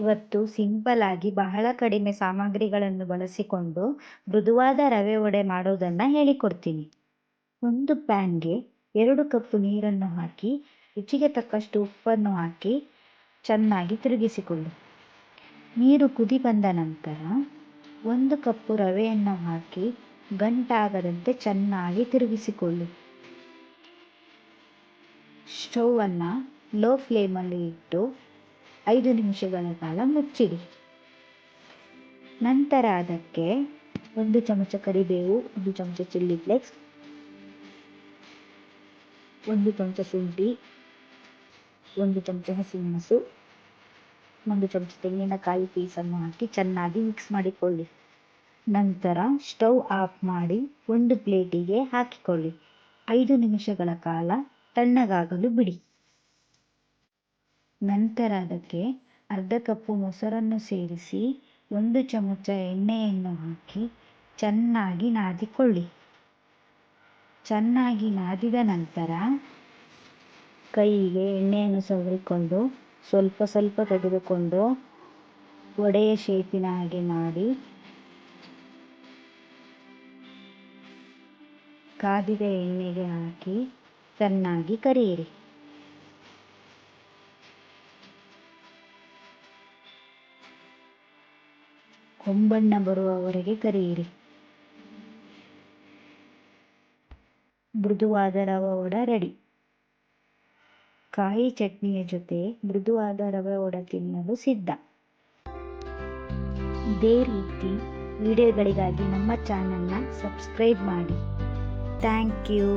ಇವತ್ತು ಸಿಂಪಲ್ ಆಗಿ ಬಹಳ ಕಡಿಮೆ ಸಾಮಗ್ರಿಗಳನ್ನು ಬಳಸಿಕೊಂಡು ಮೃದುವಾದ ರವೆ ವಡೆ ಮಾಡೋದನ್ನು ಹೇಳಿಕೊಡ್ತೀನಿ. ಒಂದು ಪ್ಯಾನ್ಗೆ 2 ಕಪ್ ನೀರನ್ನು ಹಾಕಿ ರುಚಿಗೆ ತಕ್ಕಷ್ಟು ಉಪ್ಪನ್ನು ಹಾಕಿ ಚೆನ್ನಾಗಿ ತಿರುಗಿಸಿಕೊಳ್ಳಿ. ನೀರು ಕುದಿ ಬಂದ ನಂತರ 1 ಕಪ್ ರವೆಯನ್ನು ಹಾಕಿ ಗಂಟಾಗದಂತೆ ಚೆನ್ನಾಗಿ ತಿರುಗಿಸಿಕೊಳ್ಳಿ. ಸ್ಟೌವನ್ನು ಲೋ ಫ್ಲೇಮಲ್ಲಿ ಇಟ್ಟು 5 ನಿಮಿಷಗಳ ಕಾಲ ಮುಚ್ಚಿಡಿ. ನಂತರ ಅದಕ್ಕೆ 1 ಚಮಚ ಕರಿಬೇವು, 1 ಚಮಚ ಚಿಲ್ಲಿ ಫ್ಲೇಕ್ಸ್, 1 ಚಮಚ ಶುಂಠಿ, 1 ಚಮಚ ಹಸಿಮೆಣಸು, 1 ಚಮಚ ತೆಂಗಿನಕಾಯಿ ಪೀಸನ್ನು ಹಾಕಿ ಚೆನ್ನಾಗಿ ಮಿಕ್ಸ್ ಮಾಡಿಕೊಳ್ಳಿ. ನಂತರ ಸ್ಟವ್ ಆಫ್ ಮಾಡಿ ಒಂದು ಪ್ಲೇಟಿಗೆ ಹಾಕಿಕೊಳ್ಳಿ. 5 ನಿಮಿಷಗಳ ಕಾಲ ತಣ್ಣಗಾಗಲು ಬಿಡಿ. ನಂತರ ಅದಕ್ಕೆ ಅರ್ಧ ಕಪ್ಪು ಮೊಸರನ್ನು ಸೇರಿಸಿ 1 ಚಮಚ ಎಣ್ಣೆಯನ್ನು ಹಾಕಿ ಚೆನ್ನಾಗಿ ನಾದಿಕೊಳ್ಳಿ. ಚೆನ್ನಾಗಿ ನಾದಿದ ನಂತರ ಕೈಗೆ ಎಣ್ಣೆಯನ್ನು ಸವರಿಕೊಂಡು ಸ್ವಲ್ಪ ಸ್ವಲ್ಪ ತೆಗೆದುಕೊಂಡು ವಡೆಯ ಶೇಪಿನ ಹಾಗೆ ಮಾಡಿ ಕಾದಿದ ಎಣ್ಣೆಗೆ ಹಾಕಿ ಚೆನ್ನಾಗಿ ಕರಿಯಿರಿ. ಹೊಂಬಣ್ಣ ಬರುವವರೆಗೆ ಕರಿಯಿರಿ. ಮೃದುವಾದ ರವೆ ವಡೆ ರೆಡಿ. ಕಾಯಿ ಚಟ್ನಿಯ ಜೊತೆ ಮೃದುವಾದ ರವೆ ವಡೆ ತಿನ್ನಲು ಸಿದ್ಧ. ಇದೇ ರೀತಿ ವಿಡಿಯೋಗಳಿಗಾಗಿ ನಮ್ಮ ಚಾನಲ್ನ ಸಬ್ಸ್ಕ್ರೈಬ್ ಮಾಡಿ. Thank you.